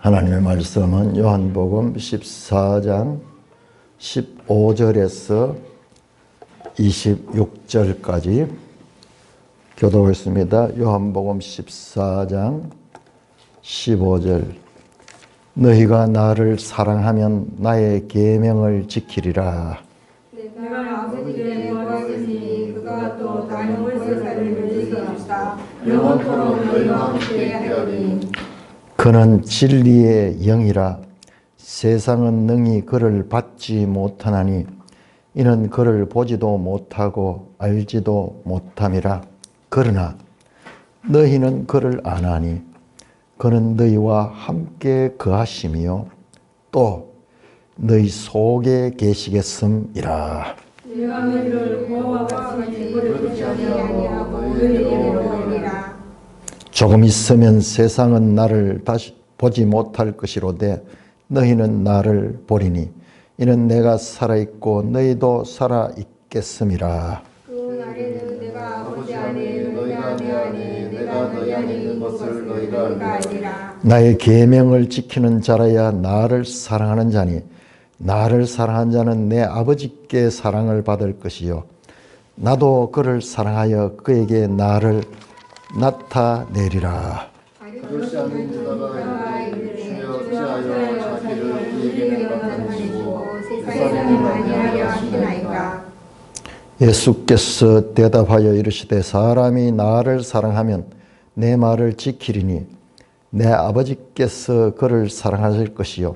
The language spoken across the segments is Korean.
하나님의 말씀은 요한복음 14장 15절에서 26절까지 교독했습니다. 요한복음 14장 15절 너희가 나를 사랑하면 나의 계명을 지키리라. 내가 아버지께 구하겠으니 그가 또 다른 권세자를 주시옵소서. 영원토록 너희와 함께 하리니. 그는 진리의 영이라. 세상은 능히 그를 받지 못하나니 이는 그를 보지도 못하고 알지도 못함이라. 그러나 너희는 그를 아나니 그는 너희와 함께 거하심이요 또 너희 속에 계시겠음이라. 내가 너희를 고아와 같이 버리지 아니하고 너희에게로 오리라. 조금 있으면 세상은 나를 다시 보지 못할 것이로되 너희는 나를 보리니 이는 내가 살아있고 너희도 살아있겠음이라. 그 날에는 내가 아버지 안에 너희가 내 안에 내가 너희 안에 있는 것을 너희가 알리라. 나의 계명을 지키는 자라야 나를 사랑하는 자니 나를 사랑하는 자는 내 아버지께 사랑을 받을 것이요 나도 그를 사랑하여 그에게 나를 나타내리라. 그것이 아닌 자다가 이르되 어찌하여 자기를 우리에게 나타내시고 세상에 아니하려 하시나이까. 예수께서 대답하여 이르시되 사람이 나를 사랑하면 내 말을 지키리니 내 아버지께서 그를 사랑하실 것이요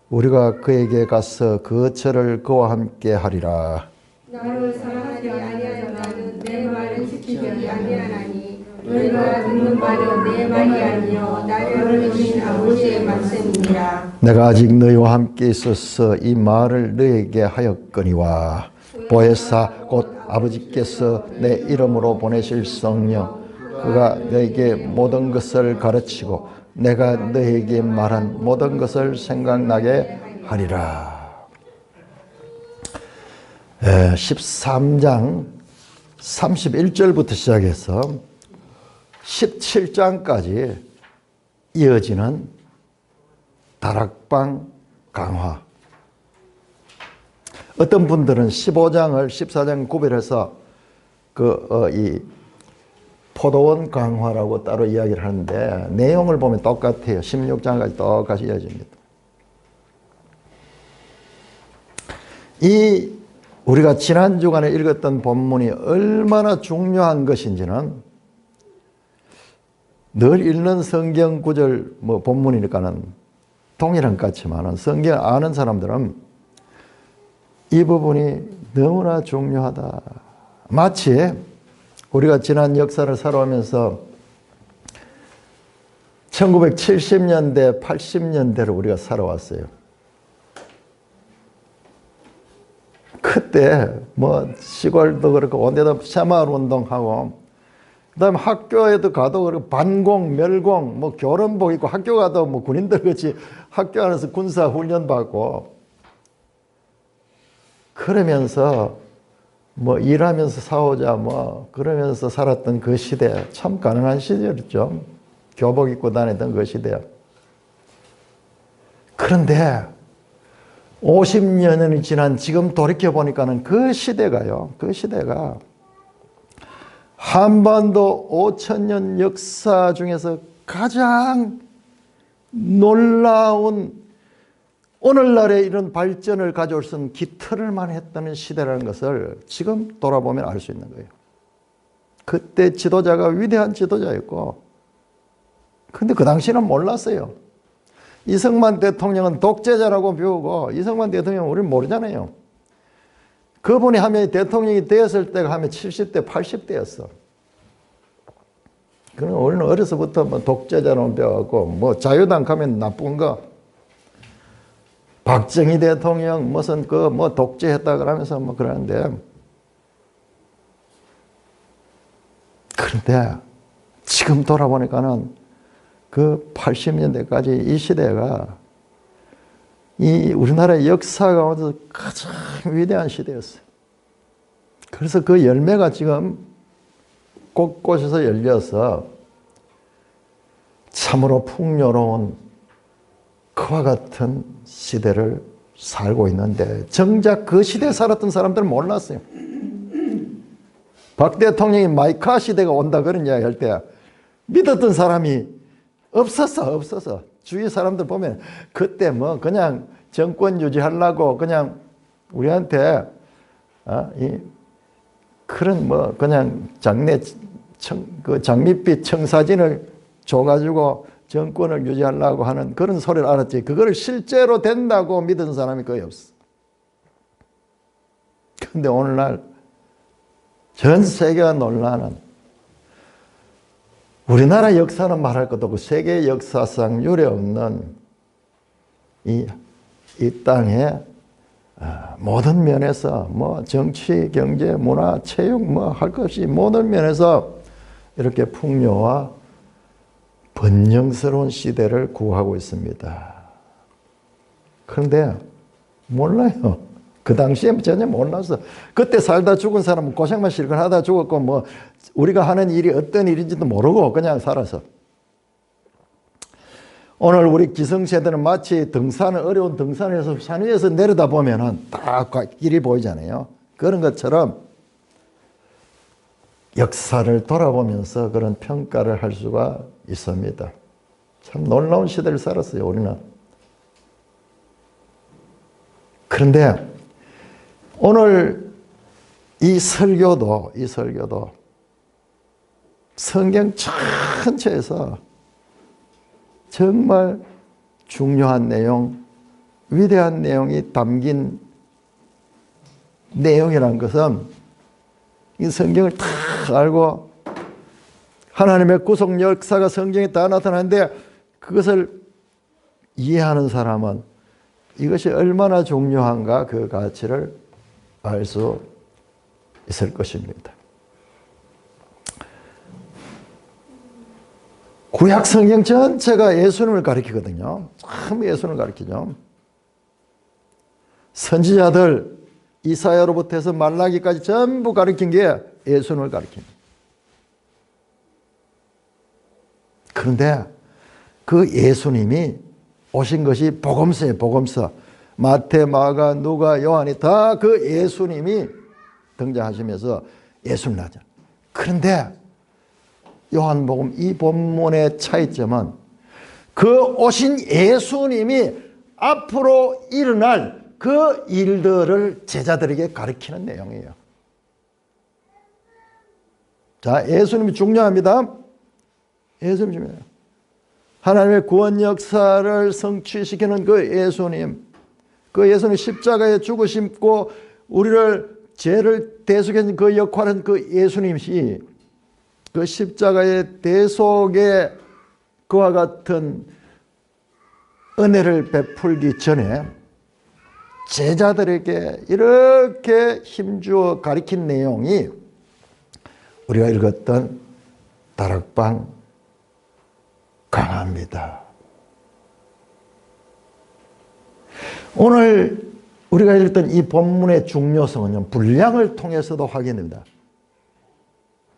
우리가 그에게 가서 그 절을 그와 함께 하리라. 나를 사랑하지 아니하는 자는 내 말을 지키지 아니하나니 너희가 듣는 말은 내 말이 아니요 나를 보내신 아버지의 말씀이니라. 내가 아직 너희와 함께 있어서 이 말을 너희에게 하였거니와 보혜사 곧 아버지께서 내 이름으로 보내실 성령 그가 너희에게 모든 것을 가르치고 내가 너희에게 말한 모든 것을 생각나게 하리라. 13장 31절부터 시작해서 17장까지 이어지는 다락방 강화. 어떤 분들은 15장을 14장 구별해서 이 포도원 강화라고 따로 이야기를 하는데 내용을 보면 똑같아요. 16장까지 똑같이 이어집니다. 이 우리가 지난 주간에 읽었던 본문이 얼마나 중요한 것인지는 늘 읽는 성경 구절 본문이니까는 동일한 것 같지만 성경 아는 사람들은 이 부분이 너무나 중요하다. 마치 우리가 지난 역사를 살아오면서 1970년대, 80년대를 우리가 살아왔어요. 그때 시골도 그렇고 온데도 새마을 운동하고 그다음에 학교에도 가도 그렇고 반공, 멸공, 교련복 입고 학교 가도 군인들 같이 학교 안에서 군사 훈련 받고 그러면서 일하면서 싸우자 그러면서 살았던 그 시대 참 가능한 시절이었죠. 교복 입고 다니던 그 시대. 그런데 50년이 지난 지금 돌이켜보니까는 그 시대가 한반도 5000년 역사 중에서 가장 놀라운 오늘날의 이런 발전을 가져올 수 있는 깃털을만 했다는 시대라는 것을 지금 돌아보면 알 수 있는 거예요. 그때 지도자가 위대한 지도자였고 근데 그 당시는 몰랐어요. 이승만 대통령은 독재자라고 비우고 이승만 대통령은 우리는 모르잖아요. 그분이 하면 대통령이 되었을 때가 하면 70대, 80대였어. 그럼 우리는 어려서부터 독재자로 배워갖고 자유당 가면 나쁜 거 박정희 대통령 무슨 독재했다 그러면서 그러는데 그런데 지금 돌아보니까는 그 80년대까지 이 시대가 이 우리나라의 역사 가운데서 가장 위대한 시대였어요. 그래서 그 열매가 지금 곳곳에서 열려서 참으로 풍요로운 그와 같은 시대를 살고 있는데 정작 그 시대에 살았던 사람들은 몰랐어요. 박 대통령이 마이카 시대가 온다 그런 이야기 할 때 믿었던 사람이 없었어. 주위 사람들 보면 그때 뭐 그냥 정권 유지하려고 그냥 우리한테 그런 뭐 그냥 장밋빛 청사진을 줘가지고 정권을 유지하려고 하는 그런 소리를 알았지 그거를 실제로 된다고 믿은 사람이 거의 없어. 그런데 오늘날 전 세계가 놀라는 우리나라 역사는 말할 것도 없고 세계 역사상 유례없는 이 땅에 모든 면에서 뭐 정치, 경제, 문화, 체육 뭐 할 것 없이 모든 면에서 이렇게 풍요와 번영스러운 시대를 구하고 있습니다. 그런데 몰라요. 그 당시에 전혀 몰랐어. 그때 살다 죽은 사람은 고생만 실컷 하다 죽었고 뭐 우리가 하는 일이 어떤 일인지도 모르고 그냥 살아서. 오늘 우리 기성세대는 마치 어려운 등산에서 산 위에서 내려다 보면은 딱 길이 보이잖아요. 그런 것처럼 역사를 돌아보면서 그런 평가를 할 수가 있습니다. 참 놀라운 시대를 살았어요, 우리는. 그런데 오늘 이 설교도 성경 전체에서 정말 중요한 내용, 위대한 내용이 담긴 내용이란 것은 이 성경을 다 알고 하나님의 구속 역사가 성경에 다 나타나는데 그것을 이해하는 사람은 이것이 얼마나 중요한가 그 가치를 알 수 있을 것입니다. 구약 성경 전체가 예수님을 가리키거든요. 참 예수님을 가리키죠. 선지자들 이사야로부터 해서 말라기까지 전부 가리킨 게 예수님을 가리킵니다. 그런데 그 예수님이 오신 것이 복음서예요. 복음서. 마태, 마가, 누가, 요한이 다 그 예수님이 등장하시면서 예수를 나죠. 그런데 요한복음 이 본문의 차이점은 그 오신 예수님이 앞으로 일어날 그 일들을 제자들에게 가르치는 내용이에요. 자, 예수님이 중요합니다. 예수님이 중요해요. 하나님의 구원 역사를 성취시키는 그 예수님 십자가에 죽으심고 우리를 죄를 대속하는 그 역할은 그 예수님이 그 십자가의 대속에 그와 같은 은혜를 베풀기 전에 제자들에게 이렇게 힘주어 가르친 내용이 우리가 읽었던 다락방 강화입니다. 오늘 우리가 읽었던 이 본문의 중요성은요, 분량을 통해서도 확인됩니다.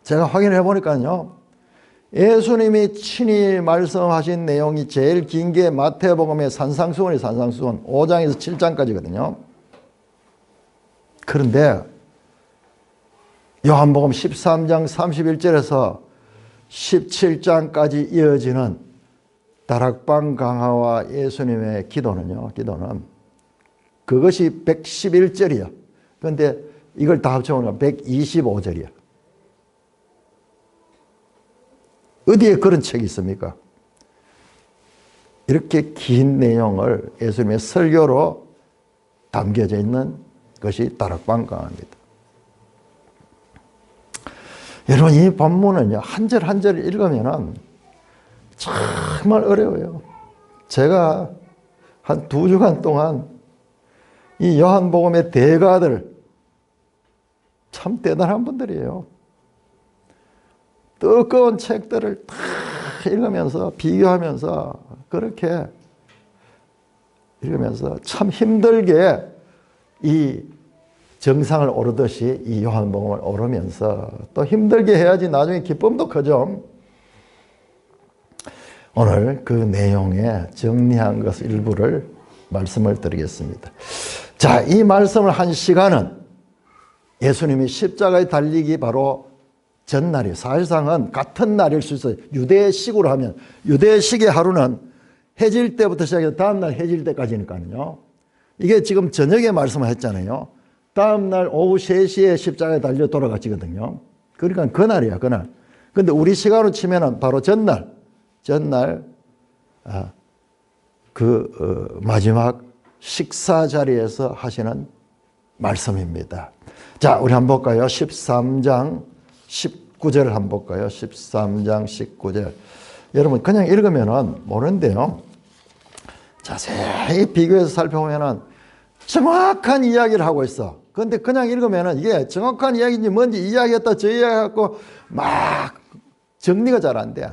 제가 확인해 보니까요, 예수님이 친히 말씀하신 내용이 제일 긴 게 마태복음의 산상수훈이 산상수훈 5장에서 7장까지거든요. 그런데 요한복음 13장 31절에서 17장까지 이어지는 다락방 강화와 예수님의 기도는 그것이 111절이야. 그런데 이걸 다 합쳐보면 125절이야. 어디에 그런 책이 있습니까? 이렇게 긴 내용을 예수님의 설교로 담겨져 있는 것이 다락방 강화입니다. 여러분, 이 본문은요, 한 절 한 절 읽으면 정말 어려워요. 제가 한 2주간 동안 이 요한복음의 대가들, 참 대단한 분들이에요. 뜨거운 책들을 다 읽으면서 비교하면서 그렇게 읽으면서 참 힘들게 이 정상을 오르듯이 이 요한복음을 오르면서 또 힘들게 해야지 나중에 기쁨도 크죠. 오늘 그 내용에 정리한 것 일부를 말씀을 드리겠습니다. 자, 이 말씀을 한 시간은 예수님이 십자가에 달리기 바로 전날이에요. 사실상은 같은 날일 수 있어요. 유대식으로 하면, 유대식의 하루는 해질 때부터 시작해서 다음날 해질 때까지니까요. 이게 지금 저녁에 말씀을 했잖아요. 다음날 오후 3시에 십자가에 달려 돌아가시거든요. 그러니까 그날이야, 그날. 근데 우리 시간으로 치면은 바로 전날, 마지막 식사 자리에서 하시는 말씀입니다. 자, 우리 한번 볼까요? 13장 19절 한번 볼까요? 13장 19절. 여러분, 그냥 읽으면은 모르는데요. 자세히 비교해서 살펴보면은 정확한 이야기를 하고 있어. 그런데 그냥 읽으면은 이게 정확한 이야기인지 뭔지 이야기했다 저 이야기해갖고 막 정리가 잘 안 돼.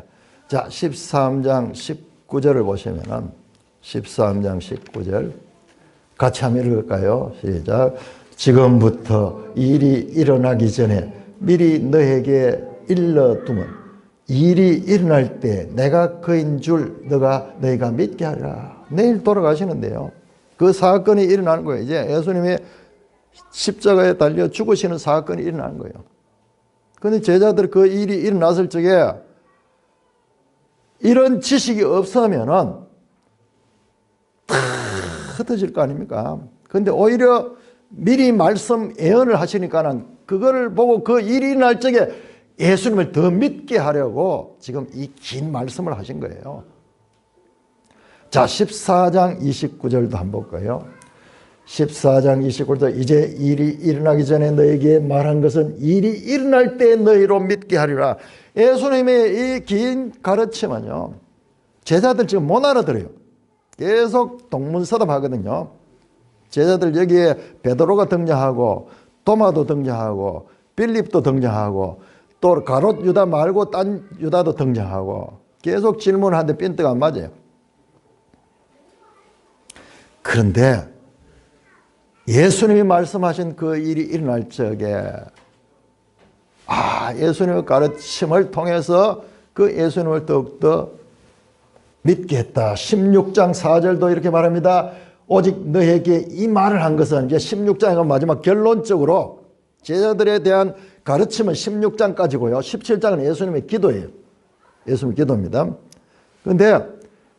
자, 13장 19절을 보시면은 13장 19절 같이 한번 읽을까요? 시작. 지금부터 일이 일어나기 전에 미리 너에게 일러두면 일이 일어날 때 내가 그인 줄 너희가 믿게 하리라. 내일 돌아가시는데요. 그 사건이 일어나는 거예요. 이제 예수님이 십자가에 달려 죽으시는 사건이 일어나는 거예요. 그런데 제자들 그 일이 일어났을 적에 이런 지식이 없으면은 다 흩어질 거 아닙니까? 그런데 오히려 미리 말씀 예언을 하시니까는 그거를 보고 그 일이 일어날 적에 예수님을 더 믿게 하려고 지금 이 긴 말씀을 하신 거예요. 자, 14장 29절도 한번 볼까요? 14장 29절. 이제 일이 일어나기 전에 너에게 말한 것은 일이 일어날 때 너희로 믿게 하리라. 예수님의 이 긴 가르침은요, 제자들 지금 못 알아들어요. 계속 동문서답하거든요. 제자들 여기에 베드로가 등장하고 도마도 등장하고 빌립도 등장하고 또 가롯 유다 말고 딴 유다도 등장하고 계속 질문하는데 핀트가 안 맞아요. 그런데 예수님이 말씀하신 그 일이 일어날 적에 예수님의 가르침을 통해서 그 예수님을 더욱더 믿게 했다. 16장 4절도 이렇게 말합니다. 오직 너에게 이 말을 한 것은, 이제 16장의 마지막 결론적으로 제자들에 대한 가르침은 16장까지고요. 17장은 예수님의 기도예요. 예수님의 기도입니다. 그런데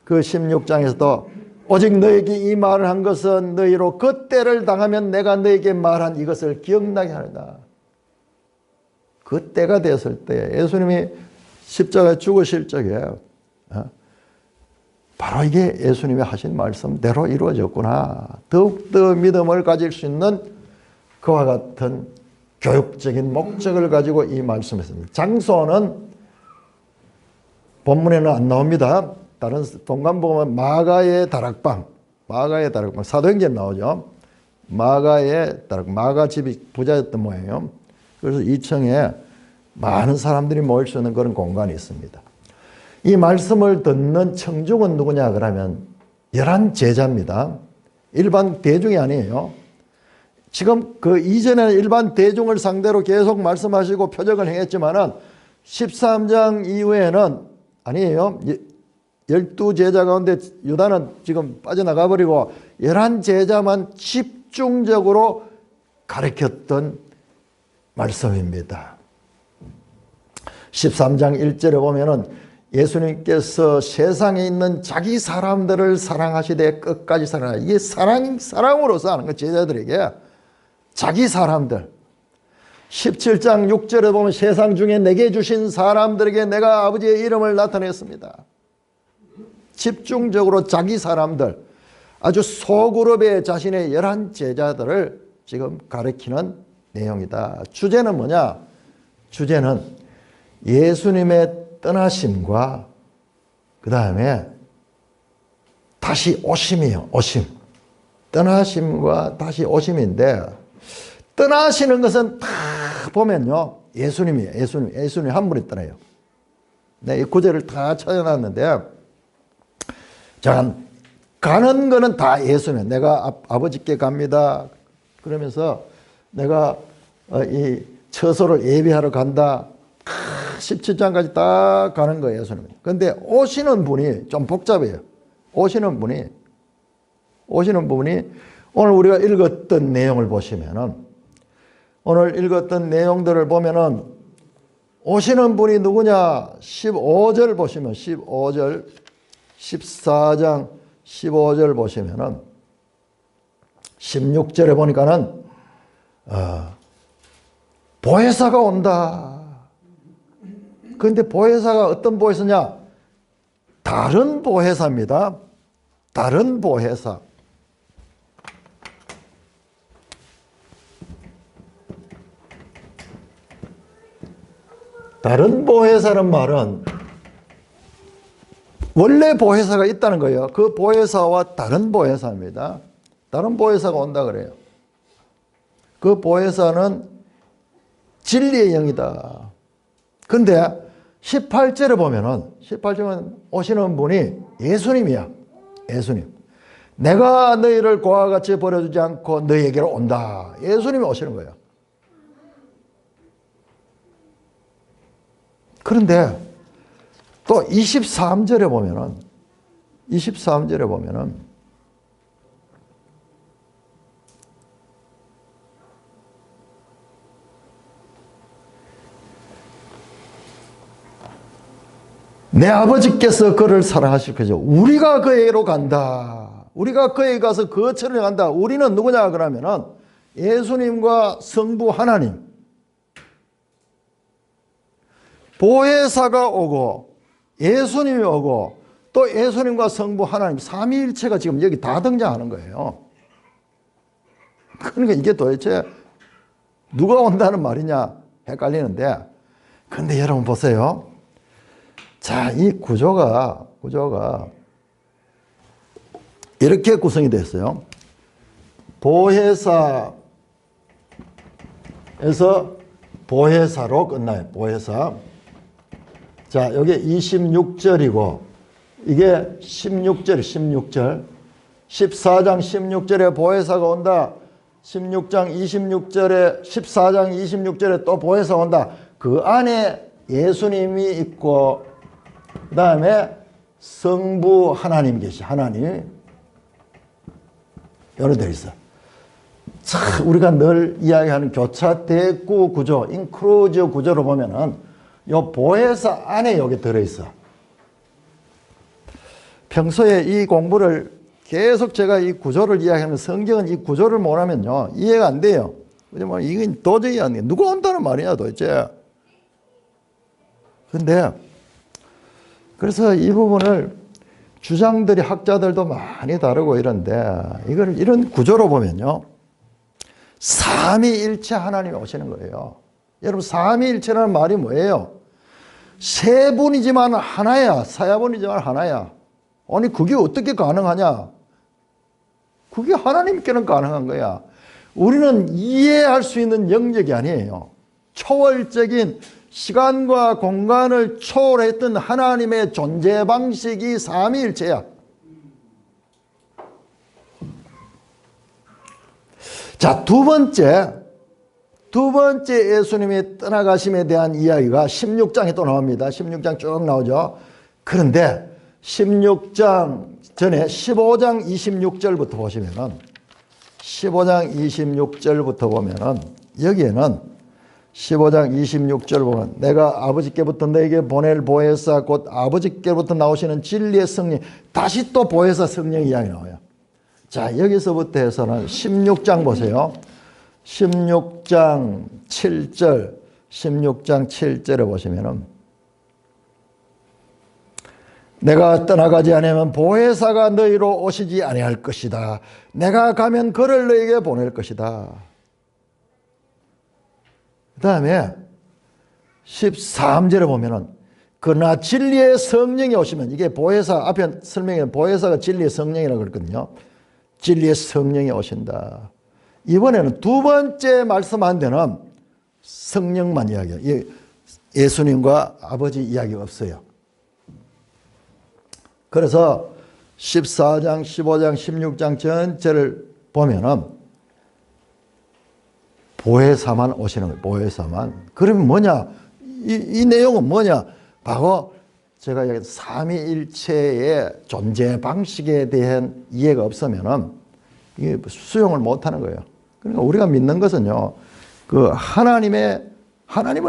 그 16장에서도 오직 너에게 이 말을 한 것은 너희로 그 때를 당하면 내가 너에게 말한 이것을 기억나게 하리라. 그 때가 됐을 때 예수님이 십자가에 죽으실 적에 바로 이게 예수님이 하신 말씀대로 이루어졌구나. 더욱더 믿음을 가질 수 있는 그와 같은 교육적인 목적을 가지고 이 말씀했습니다. 장소는 본문에는 안 나옵니다. 다른 동간복음은 마가의 다락방, 사도행전에 나오죠. 마가의 다락방, 마가 집이 부자였던 모양이에요. 그래서 2층에 많은 사람들이 모일 수 있는 그런 공간이 있습니다. 이 말씀을 듣는 청중은 누구냐 그러면 11 제자입니다. 일반 대중이 아니에요. 지금 그 이전에는 일반 대중을 상대로 계속 말씀하시고 표적을 행했지만은 13장 이후에는 아니에요. 12제자 가운데 유다는 지금 빠져나가 버리고 11 제자만 집중적으로 가르쳤던 말씀입니다. 13장 1절에 보면은 예수님께서 세상에 있는 자기 사람들을 사랑하시되 끝까지 사랑하라. 이게 사랑으로서 하는 거, 제자들에게. 자기 사람들. 17장 6절에 보면 세상 중에 내게 주신 사람들에게 내가 아버지의 이름을 나타냈습니다. 집중적으로 자기 사람들, 아주 소그룹의 자신의 11 제자들을 지금 가르치는 내용이다. 주제는 뭐냐? 주제는 예수님의 떠나심과 그 다음에 다시 오심이에요. 오심. 떠나심과 다시 오심인데, 떠나시는 것은 다 보면요, 예수님이에요. 예수님 한 분이 떠나요. 네, 이 구절을 다 찾아놨는데, 자, 가는 거는 다 예수님. 내가 아버지께 갑니다. 그러면서 내가 이 처소를 예비하러 간다. 17장까지 딱 가는 거예요, 예수님. 근데 오시는 분이 좀 복잡해요. 오시는 분이 오늘 우리가 읽었던 내용을 보시면은, 오늘 읽었던 내용들을 보면은 오시는 분이 누구냐? 15절 보시면 15절, 14장 15절 보시면은 16절에 보니까는 보혜사가 온다. 그런데 보혜사가 어떤 보혜사냐? 다른 보혜사입니다. 다른 보혜사. 다른 보혜사는 말은 원래 보혜사가 있다는 거예요. 그 보혜사와 다른 보혜사입니다. 다른 보혜사가 온다 그래요. 그 보혜사는 진리의 영이다. 근데 18절에 보면은 18절은 오시는 분이 예수님이야. 예수님. 내가 너희를 고와 같이 버려두지 않고 너희에게로 온다. 예수님이 오시는 거예요. 그런데 또 23절에 보면은 내 아버지께서 그를 사랑하실 거죠. 우리가 그에게로 간다. 우리가 그에게 가서 그처럼 간다. 우리는 누구냐 그러면은 예수님과 성부 하나님. 보혜사가 오고 예수님이 오고 또 예수님과 성부 하나님 삼위일체가 지금 여기 다 등장하는 거예요. 그러니까 이게 도대체 누가 온다는 말이냐 헷갈리는데, 근데 여러분 보세요. 자, 이 구조가 이렇게 구성이 됐어요. 보혜사에서 보혜사로 끝나요. 보혜사. 자, 여기 26절이고 이게 16절. 14장 16절에 보혜사가 온다. 16장 26절에 14장 26절에 또 보혜사 온다. 그 안에 예수님이 있고 그 다음에 성부 하나님 계시. 하나님 여러 데 있어. 참 우리가 늘 이야기하는 교차 대구 구조, 인크루즈 구조로 보면은 요 보혜사 안에 여기 들어있어. 평소에 이 공부를 계속 제가 이 구조를 이야기하면 성경은 이 구조를 못하면요 이해가 안 돼요. 왜냐면 이건 도저히 안 돼. 누가 온다는 말이야 도대체. 근데 그래서 이 부분을 주장들이 학자들도 많이 다르고 이런데 이걸 이런 구조로 보면요 삼위일체 하나님이 오시는 거예요. 여러분 삼위일체라는 말이 뭐예요? 세 분이지만 하나야. 사야분이지만 하나야. 아니 그게 어떻게 가능하냐? 그게 하나님께는 가능한 거야. 우리는 이해할 수 있는 영역이 아니에요. 초월적인 시간과 공간을 초월했던 하나님의 존재 방식이 삼위일체야. 자, 두 번째 예수님이 떠나가심에 대한 이야기가 16장에 또 나옵니다. 16장 쭉 나오죠. 그런데 16장 전에 15장 26절부터 보시면은 15장 26절부터 보면은 여기에는 15장 26절 보면 내가 아버지께부터 너에게 보낼 보혜사 곧 아버지께부터 나오시는 진리의 성령, 다시 또 보혜사 성령 이야기 나와요. 자, 여기서부터 해서는 16장 보세요. 16장 7절에 보시면은 내가 떠나가지 않으면 보혜사가 너희로 오시지 아니할 것이다. 내가 가면 그를 너희에게 보낼 것이다. 그 다음에 13절에 보면은 그러나 진리의 성령이 오시면, 이게 보혜사 앞에 설명해 보혜사가 진리의 성령이라고 그랬거든요. 진리의 성령이 오신다. 이번에는 두 번째 말씀한 데는 성령만 이야기해요. 예수님과 아버지 이야기 없어요. 그래서 14장, 15장, 16장 전체를 보면은 보혜사만 오시는 거예요. 보혜사만. 그러면 뭐냐? 이 내용은 뭐냐? 바로 제가 얘기한 삼위일체의 존재 방식에 대한 이해가 없으면은 이게 수용을 못하는 거예요. 그러니까 우리가 믿는 것은요, 그 하나님을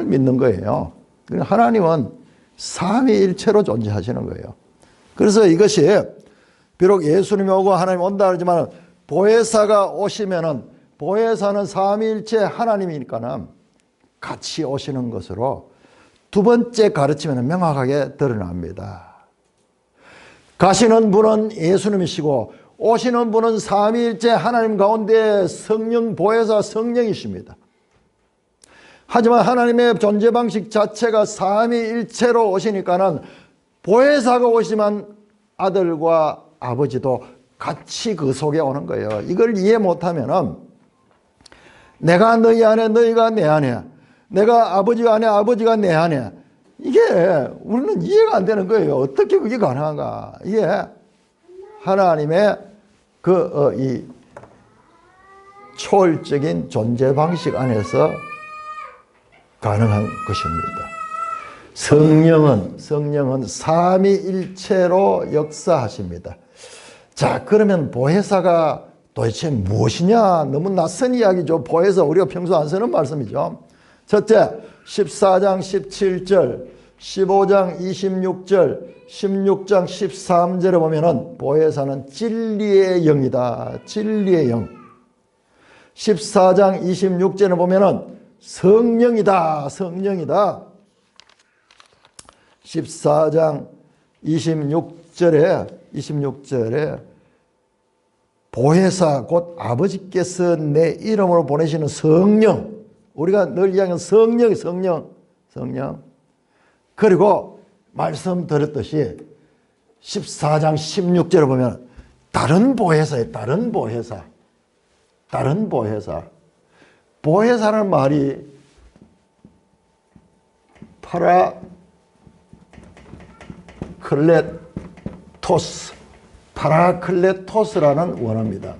믿는 거예요. 그러니까 하나님은 삼위일체로 존재하시는 거예요. 그래서 이것이 비록 예수님이 오고 하나님 온다 그러지만 보혜사가 오시면은 보혜사는 삼위일체 하나님이니까는 같이 오시는 것으로 두 번째 가르침에는 명확하게 드러납니다. 가시는 분은 예수님이시고 오시는 분은 삼위일체 하나님 가운데 성령 보혜사 성령이십니다. 하지만 하나님의 존재 방식 자체가 삼위일체로 오시니까는 보혜사가 오시면 아들과 아버지도 같이 그 속에 오는 거예요. 이걸 이해 못하면은 내가 너희 안에 너희가 내 안에, 내가 아버지 안에 아버지가 내 안에, 이게 우리는 이해가 안 되는 거예요. 어떻게 그게 가능한가? 이게 하나님의 이 초월적인 존재 방식 안에서 가능한 것입니다. 성령은 삼위일체로 역사하십니다. 자, 그러면 보혜사가 도대체 무엇이냐? 너무 낯선 이야기죠. 보혜사, 우리가 평소 안 쓰는 말씀이죠. 첫째, 14장 17절, 15장 26절, 16장 13절에 보면은 보혜사는 진리의 영이다. 진리의 영. 14장 26절에 보면은 성령이다. 성령이다. 14장 26절에 보혜사 곧 아버지께서 내 이름으로 보내시는 성령, 우리가 늘 이야기하는 성령. 그리고 말씀드렸듯이 14장 16절에 보면 다른 보혜사예요. 다른 보혜사. 보혜사라는 말이 파라클레토스라는 원어입니다.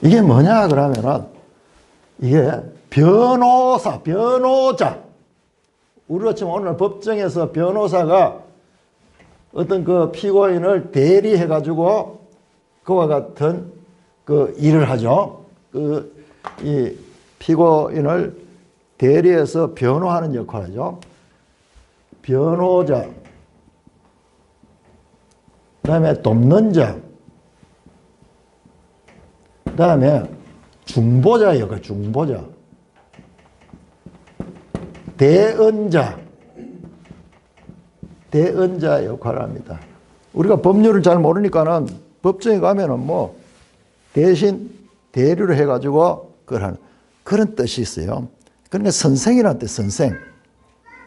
이게 뭐냐 그러면은 이게 변호자. 우리가 지금 오늘 법정에서 변호사가 어떤 그 피고인을 대리해 가지고 그와 같은 그 일을 하죠. 이 피고인을 대리해서 변호하는 역할이죠. 변호자. 그다음에 돕는 자. 그다음에 중보자 역할, 중보자. 대언자 역할을 합니다. 우리가 법률을 잘 모르니까는 법정에 가면은 뭐 대신 대리를 해가지고 그걸 하는 그런 뜻이 있어요. 그러니까 선생이라는 뜻,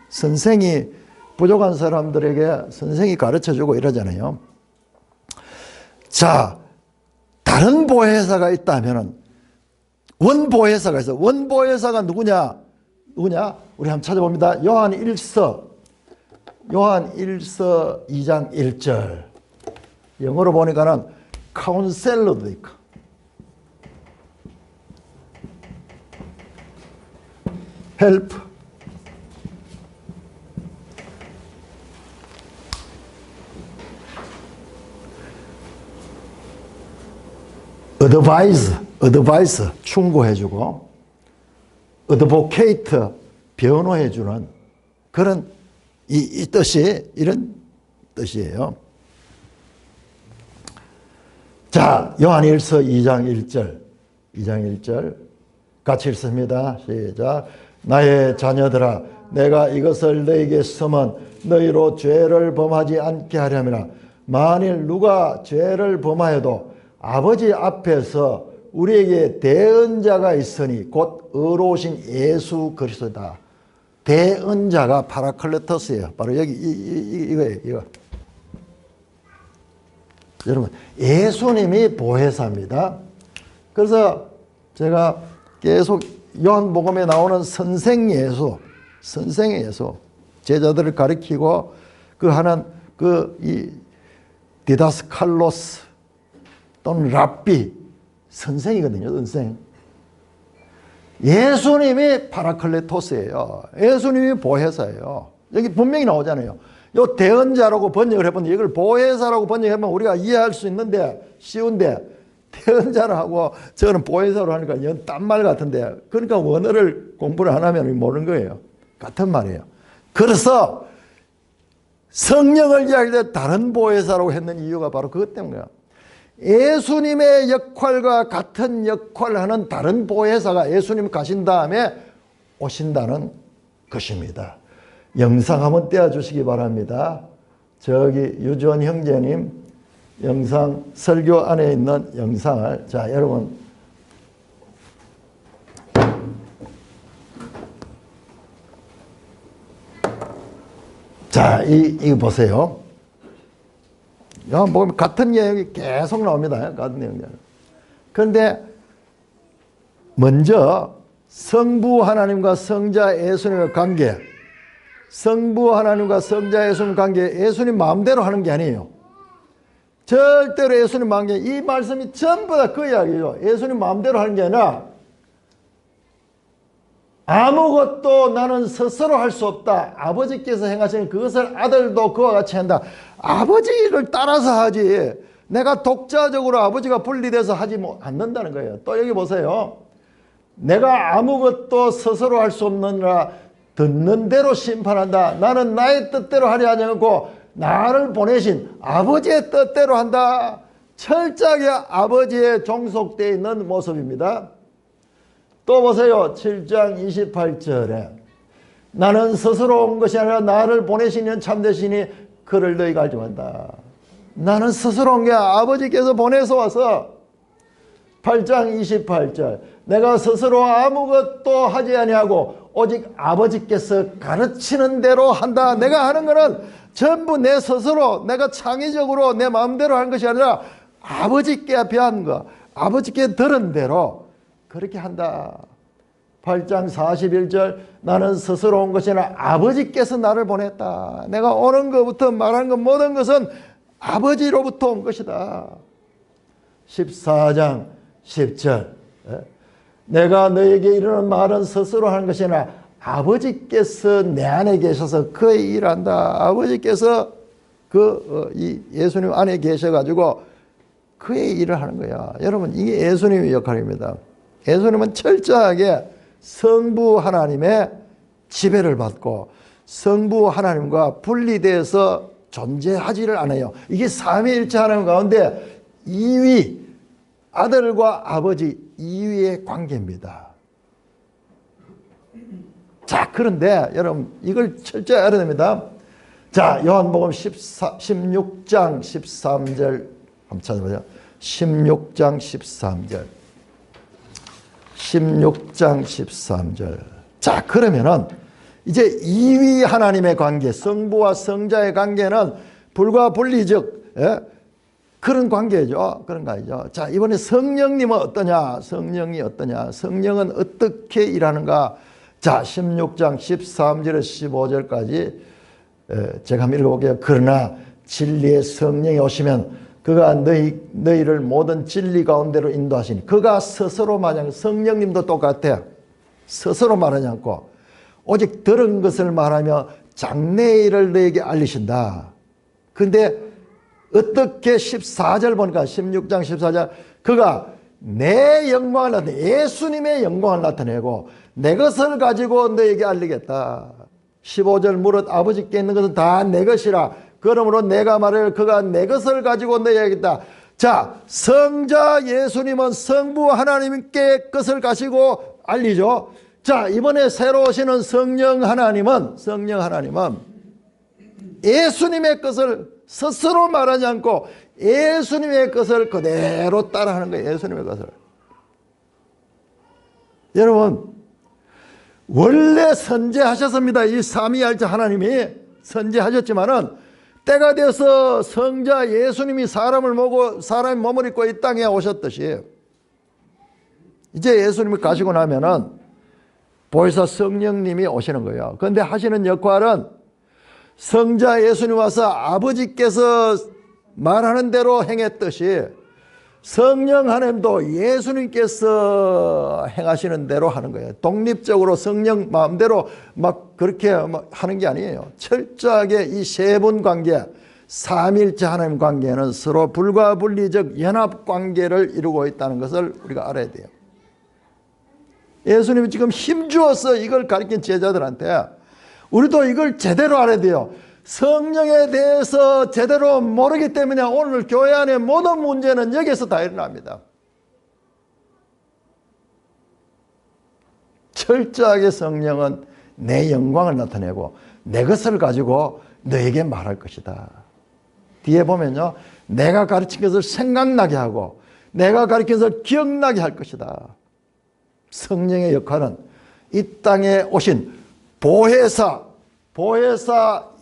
선생이 부족한 사람들에게 선생이 가르쳐주고 이러잖아요. 자, 다른 보혜사가 있다면은 원보혜사가 있어. 원보혜사가 누구냐? 우리 한번 찾아봅니다. 요한 1서 2장 1절. 영어로 보니까는 카운셀러도 있고. help. advise, 충고해주고, advocate, 변호해주는 그런 이 뜻이 이런 뜻이에요. 자, 요한일서 2장 1절 같이 읽습니다. 시작. 나의 자녀들아, 내가 이것을 너에게 쓰면 너희로 죄를 범하지 않게 하려니와 만일 누가 죄를 범하여도 아버지 앞에서 우리에게 대언자가 있으니 곧 의로우신 예수 그리스도다. 대언자가 파라클레토스예요. 바로 여기 이거예요. 이거. 여러분, 예수님이 보혜사입니다. 그래서 제가 계속 요한복음에 나오는 선생의 예수, 제자들을 가리키고 그 하는 이 디다스칼로스 또는 랍비, 선생이거든요. 선생. 예수님이 파라클레토스예요. 예수님이 보혜사예요. 여기 분명히 나오잖아요. 요 대언자라고 번역을 해보면 이걸 보혜사라고 번역하면 우리가 이해할 수 있는데 쉬운데 대언자라고 저는 보혜사로 하니까 이건 딴말 같은데 그러니까 원어를 공부를 안 하면 모르는 거예요. 같은 말이에요. 그래서 성령을 이야기할 때 다른 보혜사라고 했는 이유가 바로 그것 때문이에요. 예수님의 역할과 같은 역할을 하는 다른 보혜사가 예수님 가신 다음에 오신다는 것입니다. 영상 한번 떼어주시기 바랍니다. 저기 유지원 형제님 영상 설교 안에 있는 영상을 자 여러분 자 이거 보세요. 보면 같은 내용이 계속 나옵니다. 같은 내용이. 그런데 먼저 성부 하나님과 성자 예수님의 관계, 성부 하나님과 성자 예수님 관계, 예수님 마음대로 하는 게 아니에요. 절대로 예수님 마음대로, 이 말씀이 전부 다 그 이야기죠. 예수님 마음대로 하는 게 아니라 아무것도 나는 스스로 할 수 없다. 아버지께서 행하시는 그것을 아들도 그와 같이 한다. 아버지를 따라서 하지. 내가 독자적으로 아버지가 분리돼서 하지 않는다는 거예요. 또 여기 보세요. 내가 아무것도 스스로 할 수 없느니라 듣는 대로 심판한다. 나는 나의 뜻대로 하려 하지 않고 나를 보내신 아버지의 뜻대로 한다. 철저하게 아버지에 종속되어 있는 모습입니다. 또 보세요. 7장 28절에 나는 스스로 온 것이 아니라 나를 보내시는 참되시니 그를 너희가 알지 못한다. 나는 스스로 온 게 아버지께서 보내서 와서 8장 28절 내가 스스로 아무것도 하지 아니하고 오직 아버지께서 가르치는 대로 한다. 내가 하는 거는 전부 내 스스로 내가 창의적으로 내 마음대로 하는 것이 아니라 아버지께 배운 거 아버지께 들은 대로 그렇게 한다. 8장 41절 나는 스스로 온 것이 아니라 아버지께서 나를 보냈다. 내가 오는 것부터 말하는 것 모든 것은 아버지로부터 온 것이다. 14장 10절 내가 너에게 이르는 말은 스스로 하는 것이 아니라 아버지께서 내 안에 계셔서 그의 일을 한다. 아버지께서 이 예수님 안에 계셔가지고 그의 일을 하는 거야. 여러분 이게 예수님의 역할입니다. 예수님은 철저하게 성부 하나님의 지배를 받고 성부 하나님과 분리돼서 존재하지를 않아요. 이게 삼위일체 하나님 가운데 2위 아들과 아버지 2위의 관계입니다. 자 그런데 여러분 이걸 철저히 알아야 됩니다. 자 요한복음 16장 13절 한번 찾아보세요. 16장 13절 16장 13절 자 그러면은 이제 2위 하나님의 관계 성부와 성자의 관계는 불과 분리적 그런 관계죠. 그런 거 아니죠. 자 이번에 성령님은 어떠냐 성령이 어떠냐 성령은 어떻게 일하는가 자 16장 13절에서 15절까지 제가 한번 읽어볼게요. 그러나 진리의 성령이 오시면 그가 너희를 모든 진리 가운데로 인도하시니 그가 스스로 말하지 성령님도 똑같아요. 스스로 말하지 않고 오직 들은 것을 말하며 장래의 일을 너에게 알리신다. 근데 어떻게 14절 보니까 16장 14절 그가 내 영광을 나타내 예수님의 영광을 나타내고 내 것을 가지고 너에게 알리겠다. 15절 무릇 아버지께 있는 것은 다 내 것이라 그러므로 내가 말할 그가 내 것을 가지고 너에게 하겠다. 자 성자 예수님은 성부 하나님께 것을 가지고 알리죠. 자 이번에 새로 오시는 성령 하나님은 예수님의 것을 스스로 말하지 않고 예수님의 것을 그대로 따라하는 거예요. 예수님의 것을. 여러분 원래 선제하셨습니다. 이 삼위일체 하나님이 선제하셨지만은 때가 돼서 성자 예수님이 사람이 몸을 입고 이 땅에 오셨듯이 이제 예수님이 가시고 나면은 보혜사 성령님이 오시는 거예요. 그런데 하시는 역할은 성자 예수님 와서 아버지께서 말하는 대로 행했듯이 성령 하나님도 예수님께서 행하시는 대로 하는 거예요. 독립적으로 성령 마음대로 막 그렇게 막 하는 게 아니에요. 철저하게 이 세 분 관계, 삼일체 하나님 관계는 서로 불가분리적 연합 관계를 이루고 있다는 것을 우리가 알아야 돼요. 예수님이 지금 힘주어서 이걸 가르친 제자들한테 우리도 이걸 제대로 알아야 돼요. 성령에 대해서 제대로 모르기 때문에 오늘 교회 안의 모든 문제는 여기서 다 일어납니다. 철저하게 성령은 내 영광을 나타내고 내 것을 가지고 너에게 말할 것이다. 뒤에 보면요, 내가 가르친 것을 생각나게 하고 내가 가르친 것을 기억나게 할 것이다. 성령의 역할은 이 땅에 오신 보혜사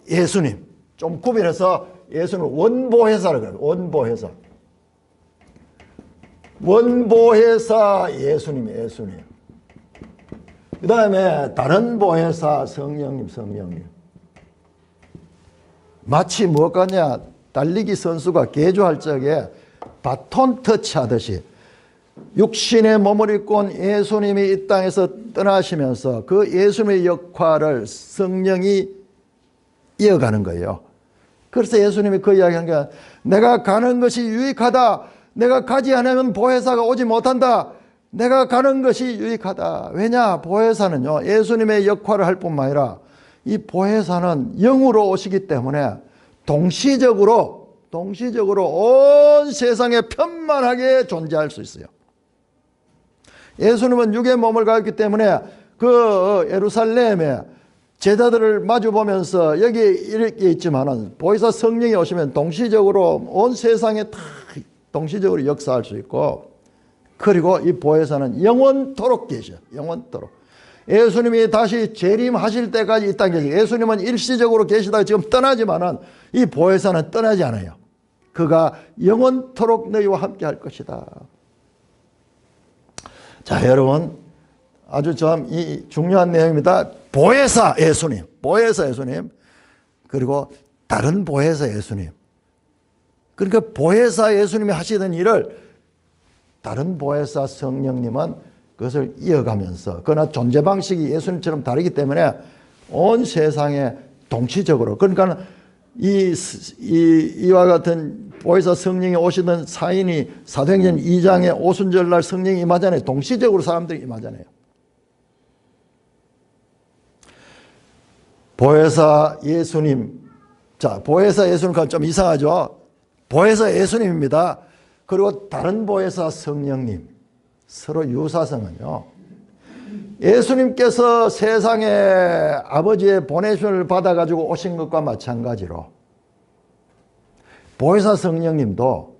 예수님, 좀 구별해서 예수는 원보혜사라고 해요. 원보혜사 예수님. 그 다음에 다른 보혜사 성령님. 마치 무엇 같냐, 달리기 선수가 개주할 적에 바톤 터치하듯이 육신의 몸을 입고 온 예수님이 이 땅에서 떠나시면서 그 예수님의 역할을 성령이 이어가는 거예요. 그래서 예수님이 그 이야기한 게 내가 가는 것이 유익하다. 내가 가지 않으면 보혜사가 오지 못한다. 내가 가는 것이 유익하다. 왜냐? 보혜사는요, 예수님의 역할을 할 뿐만 아니라 이 보혜사는 영으로 오시기 때문에 동시적으로 온 세상에 편만하게 존재할 수 있어요. 예수님은 육의 몸을 가졌기 때문에 그 예루살렘에 제자들을 마주보면서 여기 이렇게 있지만은 보혜사 성령이 오시면 동시적으로 온 세상에 다 동시적으로 역사할 수 있고, 그리고 이 보혜사는 영원토록 계셔. 영원토록. 예수님이 다시 재림하실 때까지 이 땅에 계세요. 예수님은 일시적으로 계시다가 지금 떠나지만은 이 보혜사는 떠나지 않아요. 그가 영원토록 너희와 함께 할 것이다. 자, 여러분, 아주 좀 이 중요한 내용입니다. 보혜사 예수님, 그리고 다른 보혜사 예수님. 그러니까 보혜사 예수님이 하시던 일을 다른 보혜사 성령님은 그것을 이어가면서, 그러나 존재 방식이 예수님처럼 다르기 때문에 온 세상에 동시적으로, 그러니까 이와 같은 보혜사 성령이 오시던 사인이 사도행전 2장에 오순절날 성령이 임하잖아요. 동시적으로 사람들이 임하잖아요. 보혜사 예수님. 자, 보혜사 예수님은 좀 이상하죠. 보혜사 예수님입니다. 그리고 다른 보혜사 성령님. 서로 유사성은요, 예수님께서 세상에 아버지의 보내심을 받아가지고 오신 것과 마찬가지로 보혜사 성령님도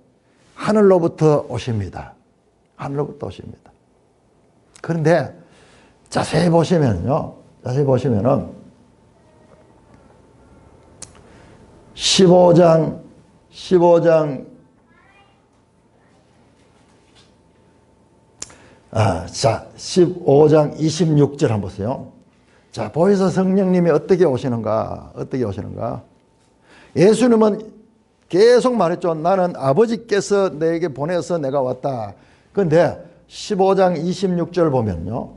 하늘로부터 오십니다. 하늘로부터 오십니다. 그런데 자세히 보시면은 15장 26절 한번 보세요. 자, 보혜사 성령님이 어떻게 오시는가? 예수님은 계속 말했죠. 나는 아버지께서 내게 보내서 내가 왔다. 그런데 15장 26절 보면요,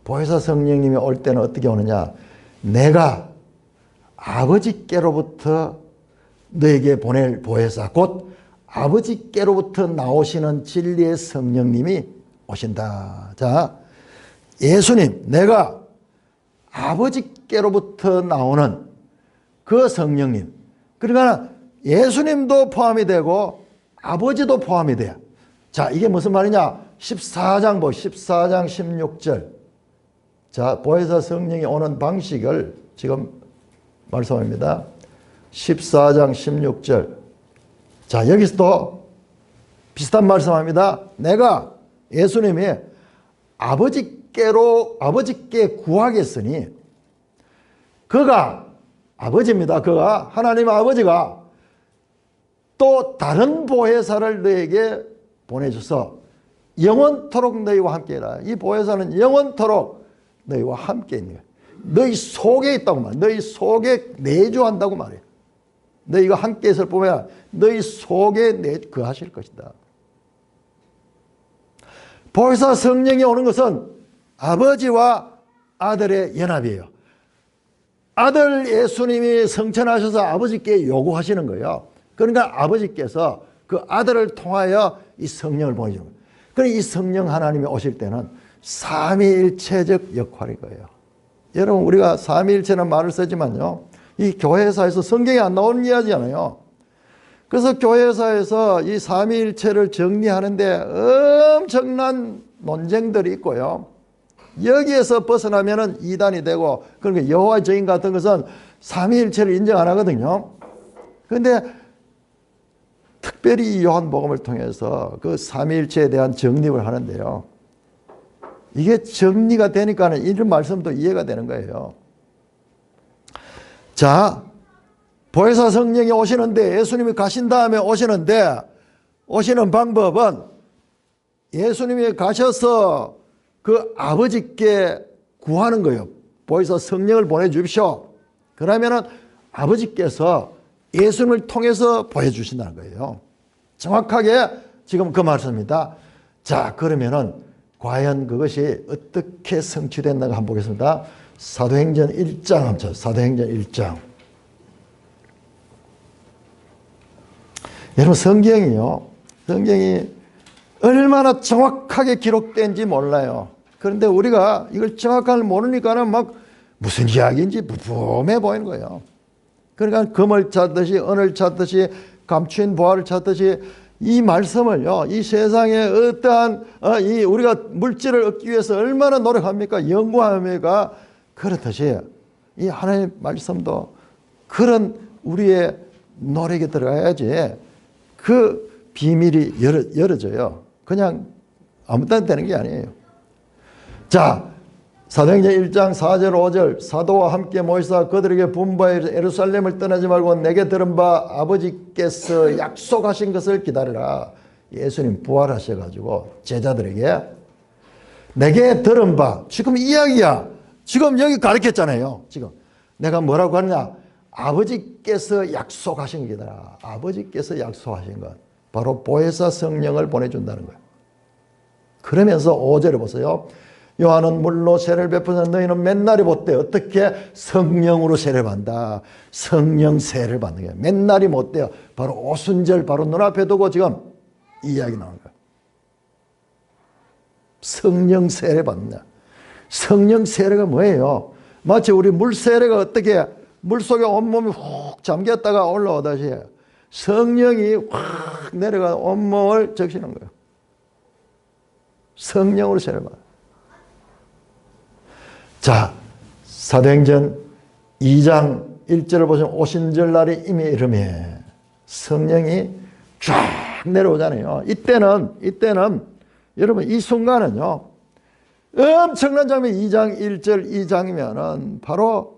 보혜사 성령님이 올 때는 어떻게 오느냐? 내가 아버지께로부터 너에게 보낼 보혜사, 곧 아버지께로부터 나오시는 진리의 성령님이 오신다. 자, 예수님, 내가 아버지께로부터 나오는 그 성령님, 그러니까 예수님도 포함이 되고 아버지도 포함이 돼요. 자, 이게 무슨 말이냐? 14장 16절. 자, 보혜사 성령이 오는 방식을 지금 말씀합니다. 14장 16절. 자, 여기서도 비슷한 말씀합니다. 내가, 예수님이 아버지께 구하겠으니, 그가, 아버지입니다. 그가, 하나님 아버지가 또 다른 보혜사를 너에게 보내줘서 영원토록 너희와 함께해라. 이 보혜사는 영원토록 너희와 함께 있는 거예요. 너희 속에 있다고 말해요. 너희 속에 내주한다고 말해요. 너희가 함께 있을 뿐만 아니라 너희 속에 거하실 것이다. 보혜사 성령이 오는 것은 아버지와 아들의 연합이에요. 아들 예수님이 성천하셔서 아버지께 요구하시는 거예요. 그러니까 아버지께서 그 아들을 통하여 이 성령을 보내주는 거예요. 그러니까 이 성령 하나님이 오실 때는 삼위일체적 역할인 거예요. 여러분, 우리가 삼위일체라는 말을 쓰지만요, 이 교회사에서 성경에 안 나오는 이야기잖아요. 그래서 교회사에서 이 삼위일체를 정리하는데 엄청난 논쟁들이 있고요. 여기에서 벗어나면은 이단이 되고, 그러니까 여호와의 증인 같은 것은 삼위일체를 인정 안 하거든요. 그런데 특별히 이 요한복음을 통해서 그 삼위일체에 대한 정립을 하는데요. 이게 정리가 되니까는 이런 말씀도 이해가 되는 거예요. 자, 보혜사 성령이 오시는데, 예수님이 가신 다음에 오시는데, 오시는 방법은 예수님이 가셔서 그 아버지께 구하는 거예요. 보혜사 성령을 보내주십시오. 그러면은 아버지께서 예수님을 통해서 보여주신다는 거예요. 정확하게 지금 그 말씀입니다. 자, 그러면은 과연 그것이 어떻게 성취됐는가 한번 보겠습니다. 사도행전 1장 합쳐. 사도행전 1장. 여러분, 성경이 얼마나 정확하게 기록된지 몰라요. 그런데 우리가 이걸 정확하게 모르니까는 막 무슨 이야기인지 무품해 보이는 거예요. 그러니까 금을 찾듯이, 은을 찾듯이, 감추인 보화를 찾듯이 이 말씀을요, 이 세상에 어떠한 이 우리가 물질을 얻기 위해서 얼마나 노력합니까? 연구합니까? 그렇듯이 이 하나님의 말씀도 그런 우리의 노력이 들어가야지 그 비밀이 열어져요. 그냥 아무 때나 되는 게 아니에요. 자, 사도행전 1장 4절 5절 사도와 함께 모이사 그들에게 분부하여 예루살렘을 떠나지 말고 내게 들은 바 아버지께서 약속하신 것을 기다리라. 예수님 부활하셔가지고 제자들에게 내게 들은 바, 지금 이야기야. 지금 여기 가르쳤잖아요. 지금 내가 뭐라고 하느냐, 아버지께서 약속하신 기다리라. 아버지께서 약속하신 것, 바로 보혜사 성령을 보내준다는 거예요. 그러면서 5절에 보세요. 요한은 물로 세례를 베푸는 너희는 맨날이 못돼. 어떻게? 성령으로 세례를 받는다. 성령 세례를 받는 거예요. 맨날이 못돼요. 바로 오순절 바로 눈앞에 두고 지금 이 이야기 나오는 거예요. 성령 세례 받는다. 성령 세례가 뭐예요? 마치 우리 물 세례가 어떻게 물속에 온몸이 훅 잠겼다가 올라오다시 성령이 확 내려가 온몸을 적시는 거예요. 성령으로 세례를 받아요. 자, 사도행전 2장 1절을 보시면 오신절날이 이미 이르매 성령이 쫙 내려오잖아요. 이때는 여러분 이 순간은요 엄청난 장면. 2장 1절 2장이면은 바로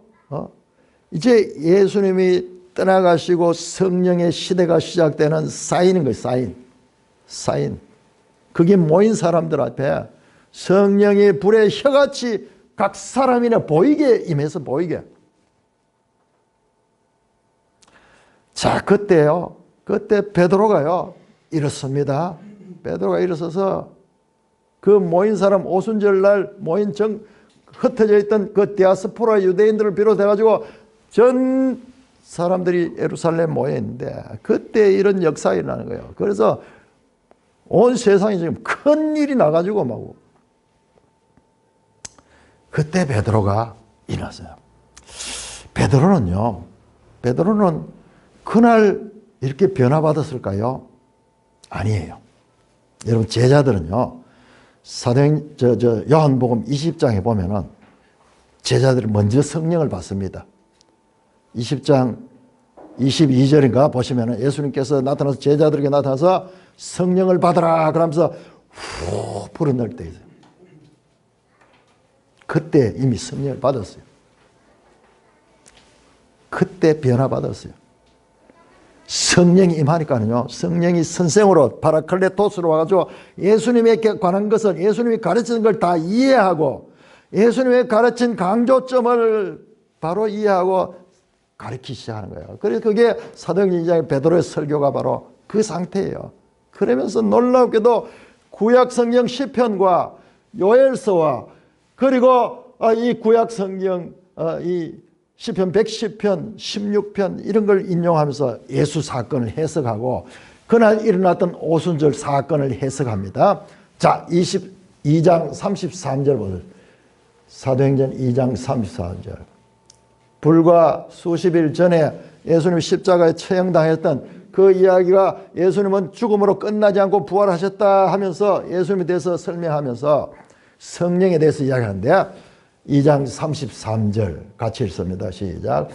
이제 예수님이 떠나가시고 성령의 시대가 시작되는 사인인 거예요. 사인. 그게 모인 사람들 앞에 성령이 불의 혀같이 각 사람이나 보이게 임해서 보이게. 자, 그때 베드로가요 일었습니다. 베드로가 일어서서 그 모인 사람, 오순절날 모인 흩어져 있던 그 디아스포라 유대인들을 비롯해가지고 전 사람들이 예루살렘 모여 있는데 그때 이런 역사가 일어나는 거예요. 그래서 온 세상에 지금 큰 일이 나가지고 막 그때 베드로가 일어났어요. 베드로는 그날 이렇게 변화받았을까요? 아니에요. 여러분, 제자들은요, 요한복음 20장에 보면은 제자들이 먼저 성령을 받습니다. 20장 22절인가 보시면은 예수님께서 나타나서 제자들에게 나타나서 성령을 받으라 그러면서 후 불어넣을 때 있어요. 그때 이미 성령을 받았어요. 그때 변화받았어요. 성령이 임하니까요. 성령이 선생으로 파라클레토스로 와가지고 예수님에게 관한 것을 예수님이 가르치는 걸 다 이해하고 예수님의 가르친 강조점을 바로 이해하고 가르치기 시작하는 거예요. 그래서 그게 사도행전 2장의 베드로의 설교가 바로 그 상태예요. 그러면서 놀랍게도 구약 성경 시편과 요엘서와 그리고 이 구약 성경 이 시편 110편, 16편 이런 걸 인용하면서 예수 사건을 해석하고 그날 일어났던 오순절 사건을 해석합니다. 자, 22장 33절 보세요. 사도행전 2장 34절. 불과 수십일 전에 예수님이 십자가에 처형당했던 그 이야기가 예수님은 죽음으로 끝나지 않고 부활하셨다 하면서 예수님에 대해서 설명하면서 성령에 대해서 이야기하는데 2장 33절 같이 읽습니다. 시작.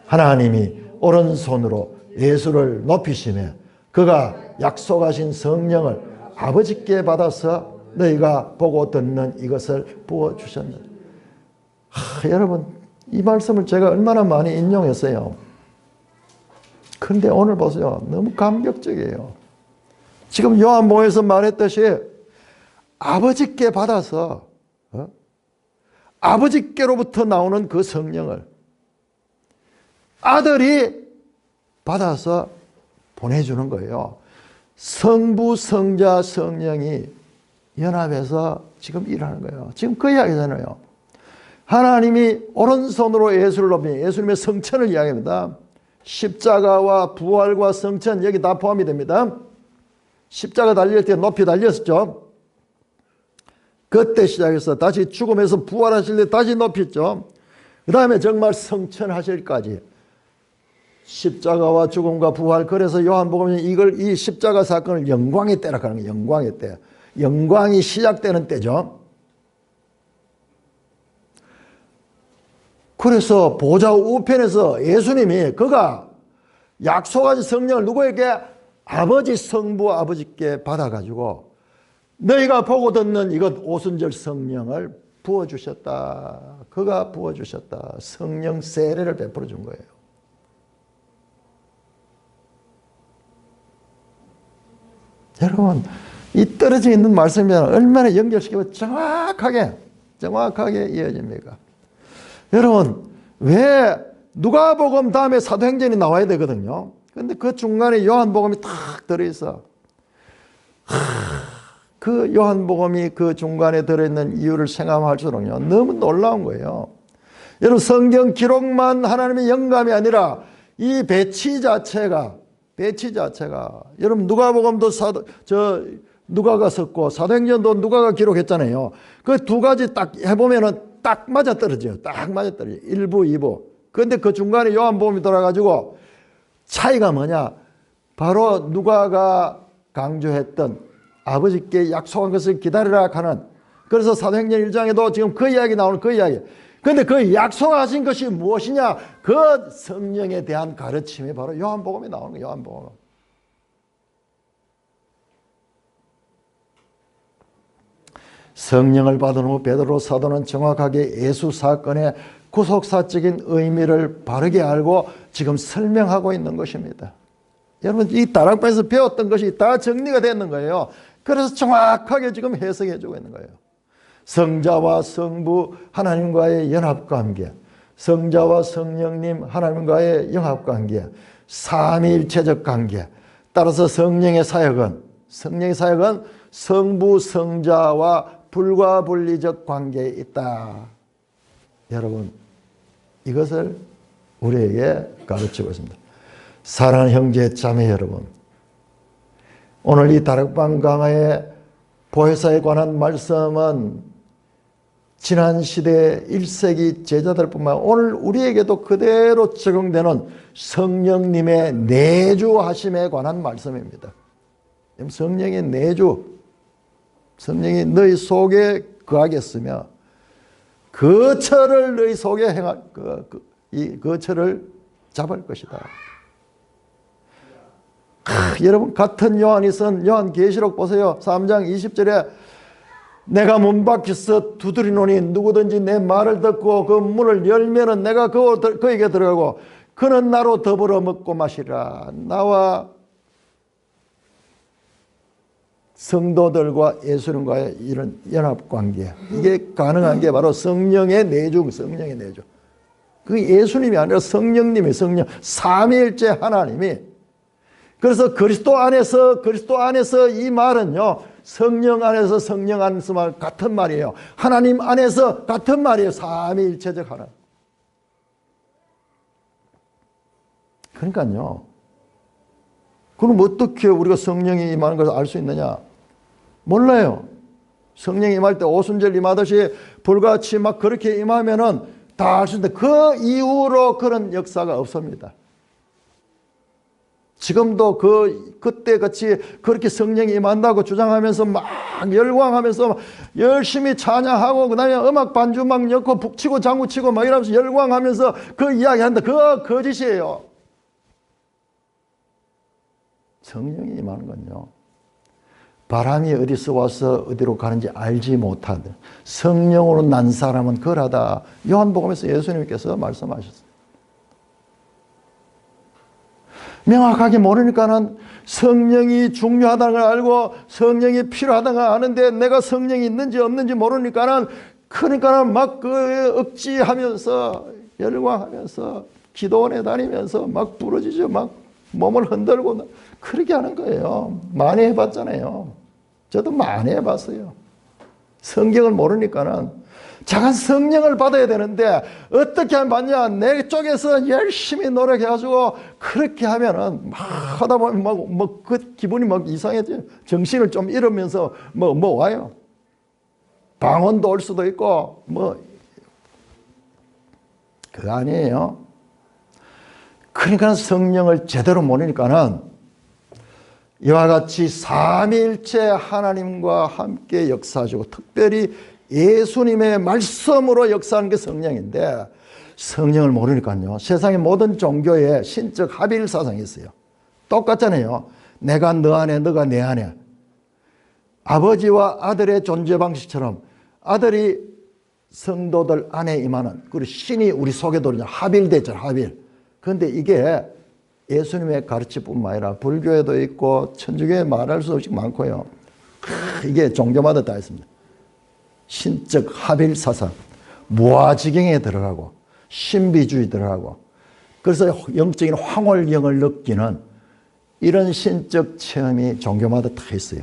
하나님이 오른손으로 예수를 높이시며 그가 약속하신 성령을 아버지께 받아서 너희가 보고 듣는 이것을 부어주셨느니라. 여러분 이 말씀을 제가 얼마나 많이 인용했어요. 그런데 오늘 보세요. 너무 감격적이에요. 지금 요한복음에서 말했듯이 아버지께 받아서 아버지께로부터 나오는 그 성령을 아들이 받아서 보내주는 거예요. 성부, 성자, 성령이 연합해서 지금 일하는 거예요. 지금 그 이야기잖아요. 하나님이 오른손으로 예수를 높이 예수님의 성천을 이야기합니다. 십자가와 부활과 성천 여기 다 포함이 됩니다. 십자가 달릴 때 높이 달렸었죠. 그때 시작해서 다시 죽음에서 부활하실 때 다시 높였죠. 그 다음에 정말 성천하실까지 십자가와 죽음과 부활. 그래서 요한복음은 이 십자가 사건을 영광의 때라 하는 거예요. 영광의 때. 영광이 시작되는 때죠. 그래서 보좌 우편에서 예수님이 그가 약속하신 성령을 누구에게? 아버지 성부 아버지께 받아가지고 너희가 보고 듣는 이것 오순절 성령을 부어주셨다. 그가 부어주셨다. 성령 세례를 베풀어 준 거예요. 여러분 이 떨어져 있는 말씀이면 얼마나 연결시키면 정확하게 이어집니까? 여러분 왜 누가복음 다음에 사도행전이 나와야 되거든요. 그런데 그 중간에 요한복음이 탁 들어있어. 그 요한복음이 그 중간에 들어있는 이유를 생각할수록요 너무 놀라운 거예요. 여러분 성경 기록만 하나님의 영감이 아니라 이 배치 자체가 여러분 누가복음도 누가가 썼고 사도행전도 누가가 기록했잖아요. 그 두 가지 딱 해보면은 딱 맞아떨어져요. 딱 맞아떨어져요. 1부, 2부. 그런데 그 중간에 요한복음이 돌아가지고 차이가 뭐냐? 바로 누가가 강조했던 아버지께 약속한 것을 기다리라 하는, 그래서 사도행전 1장에도 지금 그 이야기 나오는 그 이야기. 그런데 그 약속하신 것이 무엇이냐? 그 성령에 대한 가르침이 바로 요한복음에 나오는 거예요. 요한복음. 성령을 받은 후 베드로 사도는 정확하게 예수 사건의 구속사적인 의미를 바르게 알고 지금 설명하고 있는 것입니다. 여러분 이 다락방에서 배웠던 것이 다 정리가 되는 거예요. 그래서 정확하게 지금 해석해 주고 있는 거예요. 성자와 성부 하나님과의 연합관계, 성자와 성령님 하나님과의 연합관계, 삼위일체적 관계. 따라서 성령의 사역은 성부 성자와 불가분리적 관계에 있다. 여러분 이것을 우리에게 가르치고 있습니다. 사랑하는 형제 자매 여러분, 오늘 이 다락방 강화의 보혜사에 관한 말씀은 지난 시대 1세기 제자들뿐만 아니라 오늘 우리에게도 그대로 적용되는 성령님의 내주하심에 관한 말씀입니다. 성령의 내주, 성령이 너희 속에 거하겠으며 그 처를 너희 속에 행할 그 처를 잡을 것이다. 여러분 같은 요한이 쓴 요한계시록 보세요. 3장 20절에 내가 문 밖에서 두드리노니 누구든지 내 말을 듣고 그 문을 열면은 내가 그에게 들어가고 그는 나로 더불어 먹고 마시라. 나와 성도들과 예수님과의 이런 연합관계, 이게 가능한 게 바로 성령의 내주. 그게 예수님이 아니라 성령님이, 성령 삼위일체 하나님이. 그래서 그리스도 안에서 이 말은요 성령 안에서 성령 안에서 말 같은 말이에요. 하나님 안에서 같은 말이에요. 삼위일체적 하나. 그러니까요. 그럼 어떻게 우리가 성령이 임하는 것을 알 수 있느냐? 몰라요. 성령이 임할 때 오순절 임하듯이 불같이 막 그렇게 임하면은 다 알 수 있는데 그 이후로 그런 역사가 없습니다. 지금도 그때 같이 그렇게 성령이 임한다고 주장하면서 막 열광하면서 막 열심히 찬양하고 그 다음에 음악 반주 막 넣고 북치고 장구치고 막 이러면서 열광하면서 그 이야기한다. 그거 거짓이에요. 성령이 임하는 건요. 바람이 어디서 와서 어디로 가는지 알지 못하듯 성령으로 난 사람은 거라다. 요한복음에서 예수님께서 말씀하셨어요. 명확하게 모르니까는 성령이 중요하다는 걸 알고 성령이 필요하다는 걸 아는데 내가 성령이 있는지 없는지 모르니까는 그러니까는 막 그 억지하면서 열광하면서 기도원에 다니면서 막 부러지죠. 막 몸을 흔들고 그렇게 하는 거예요. 많이 해봤잖아요. 저도 많이 해봤어요. 성경을 모르니까는 자가 성령을 받아야 되는데 어떻게 하면 받냐? 내 쪽에서 열심히 노력해가지고 그렇게 하면은 막 하다 보면 막 그 기분이 막 이상해져요. 정신을 좀 잃으면서 뭐 와요. 방언도 올 수도 있고 그거 아니에요. 그러니까 성령을 제대로 모르니까는 이와 같이 삼위일체 하나님과 함께 역사하시고 특별히 예수님의 말씀으로 역사하는 게 성령인데 성령을 모르니까요. 세상의 모든 종교에 신적 합일 사상이 있어요. 똑같잖아요. 내가 너 안에 너가 내 안에. 아버지와 아들의 존재 방식처럼 아들이 성도들 안에 임하는 그리고 신이 우리 속에도 합일됐잖아요. 합일. 그런데 이게 예수님의 가르침뿐만 아니라 불교에도 있고 천주교에 말할 수 없이 많고요. 이게 종교마다 다 있습니다. 신적 합일 사상, 무아지경에 들어가고 신비주의 들어가고 그래서 영적인 황홀경을 느끼는 이런 신적 체험이 종교마다 다 있어요.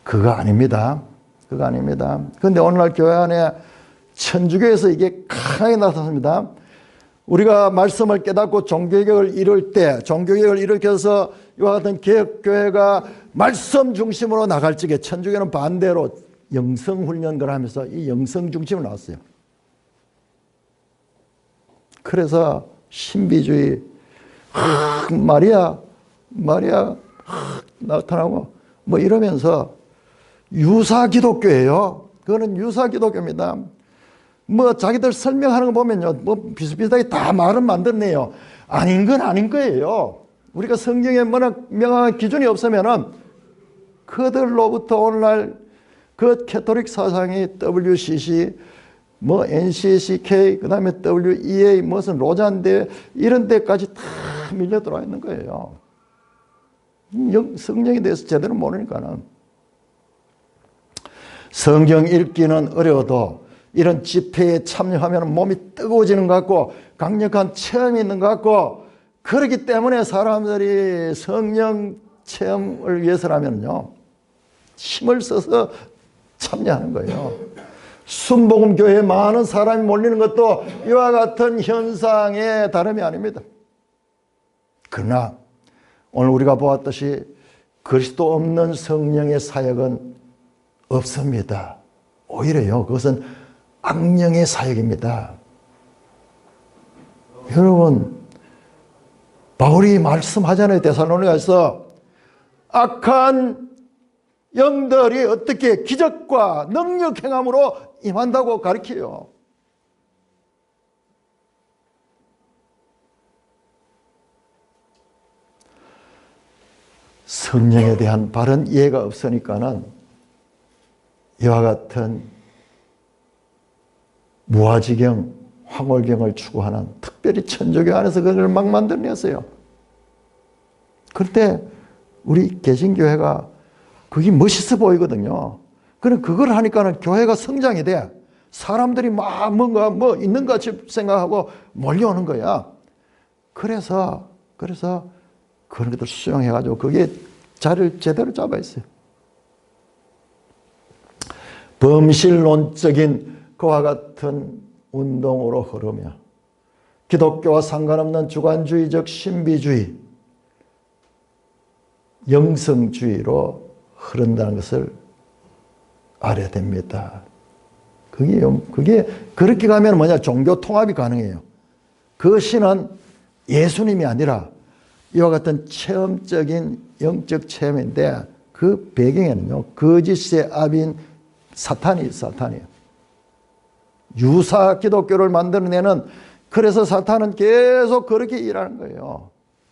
그거 아닙니다. 그거 아닙니다. 그런데 오늘날 교회 안에 천주교에서 이게 강하게 나타납니다. 우리가 말씀을 깨닫고 종교개혁을 이룰 때 종교개혁을 일으켜서 이와 같은 개혁교회가 말씀 중심으로 나갈 적에 천주교는 반대로 영성훈련을 하면서 이 영성 중심으로 나왔어요. 그래서 신비주의 마리아 나타나고 뭐 이러면서 유사기독교예요. 그거는 유사기독교입니다. 뭐 자기들 설명하는 거 보면요, 뭐 비슷비슷하게 다 말은 만들네요. 아닌 건 아닌 거예요. 우리가 성경에 명확한 기준이 없으면은 그들로부터 오늘날 그 캐토릭 사상이 WCC, 뭐 NCCK, 그 다음에 WEA, 무슨 로잔대 이런 데까지 다 밀려 들어와 있는 거예요. 성령에 대해서 제대로 모르니까는. 성경 읽기는 어려워도 이런 집회에 참여하면 몸이 뜨거워지는 것 같고 강력한 체험이 있는 것 같고 그렇기 때문에 사람들이 성령 체험을 위해서라면요 힘을 써서 참여하는 거예요. 순복음 교회에 많은 사람이 몰리는 것도 이와 같은 현상의 다름이 아닙니다. 그러나 오늘 우리가 보았듯이 그리스도 없는 성령의 사역은 없습니다. 오히려요 그것은 악령의 사역입니다. 여러분 바울이 말씀하잖아요. 데살로니가에서 악한 영들이 어떻게 기적과 능력 행함으로 임한다고 가르쳐요. 성령에 대한 바른 이해가 없으니까는 이와 같은 무아지경, 황홀경을 추구하는 특별히 천주교 안에서 그걸 막 만들어냈어요. 그런데 우리 개신교회가 그게 멋있어 보이거든요. 그럼 그걸 하니까는 교회가 성장이 돼. 사람들이 막 뭔가 뭐 있는 것 같이 생각하고 몰려오는 거야. 그래서 그런 것들 수용해가지고 그게 자리를 제대로 잡아 있어요. 범실론적인 그와 같은 운동으로 흐르며 기독교와 상관없는 주관주의적 신비주의, 영성주의로 흐른다는 것을 알아야 됩니다. 그게 그렇게 가면 뭐냐? 종교 통합이 가능해요. 그 신은 예수님이 아니라 이와 같은 체험적인 영적 체험인데 그 배경에는요, 거짓의 아비인 사탄이에요. 유사 기독교를 만들어내는, 그래서 사탄은 계속 그렇게 일하는 거예요.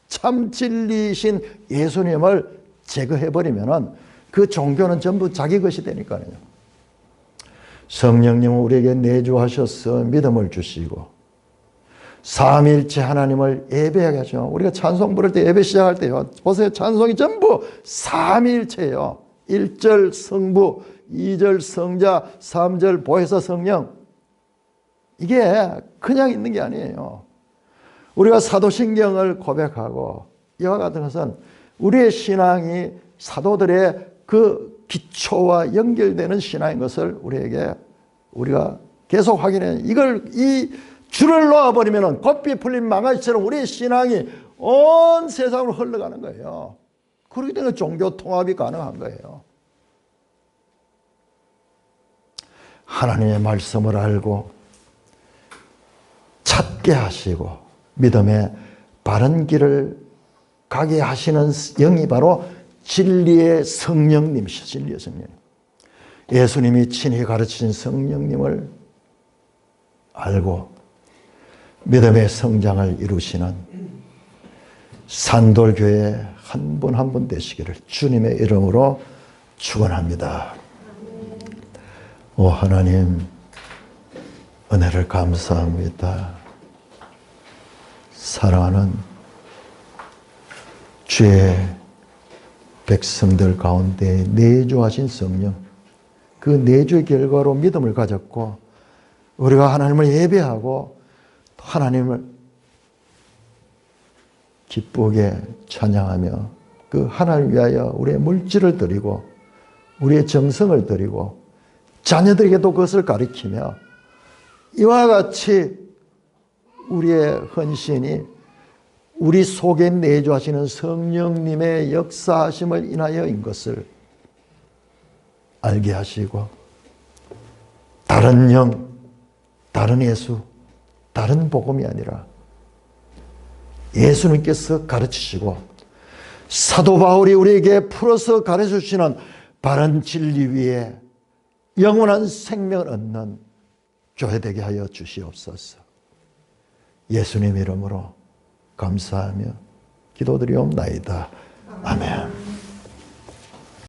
참 진리이신 예수님을 제거해버리면은 그 종교는 전부 자기 것이 되니까요. 성령님은 우리에게 내주하셔서 믿음을 주시고 삼위일체 하나님을 예배하게 하죠. 우리가 찬송 부를 때 예배 시작할 때요, 보세요. 찬송이 전부 삼위일체예요. 1절 성부, 2절 성자, 3절 보혜사 성령. 이게 그냥 있는 게 아니에요. 우리가 사도신경을 고백하고 이와 같은 것은 우리의 신앙이 사도들의 그 기초와 연결되는 신앙인 것을 우리가 계속 확인해요. 이 줄을 놓아버리면 고삐 풀린 망아지처럼 우리의 신앙이 온 세상으로 흘러가는 거예요. 그렇기 때문에 종교 통합이 가능한 거예요. 하나님의 말씀을 알고 찾게 하시고 믿음의 바른 길을 가게 하시는 영이 바로 진리의 성령님이시죠. 진리의 성령. 예수님이 친히 가르치신 성령님을 알고 믿음의 성장을 이루시는 산돌교회 한 분 한 분 되시기를 주님의 이름으로 축원합니다. 오 하나님, 은혜를 감사합니다. 사랑하는 주의 백성들 가운데 내주하신 성령, 그 내주의 결과로 믿음을 가졌고 우리가 하나님을 예배하고 하나님을 기쁘게 찬양하며 그 하나님을 위하여 우리의 물질을 드리고 우리의 정성을 드리고 자녀들에게도 그것을 가르치며 이와 같이 우리의 헌신이 우리 속에 내주하시는 성령님의 역사하심을 인하여인 것을 알게 하시고 다른 영, 다른 예수, 다른 복음이 아니라 예수님께서 가르치시고 사도 바울이 우리에게 풀어서 가르쳐주시는 바른 진리 위에 영원한 생명을 얻는 교회 되게 하여 주시옵소서. 예수님 이름으로 감사하며 기도드리옵나이다. 아멘.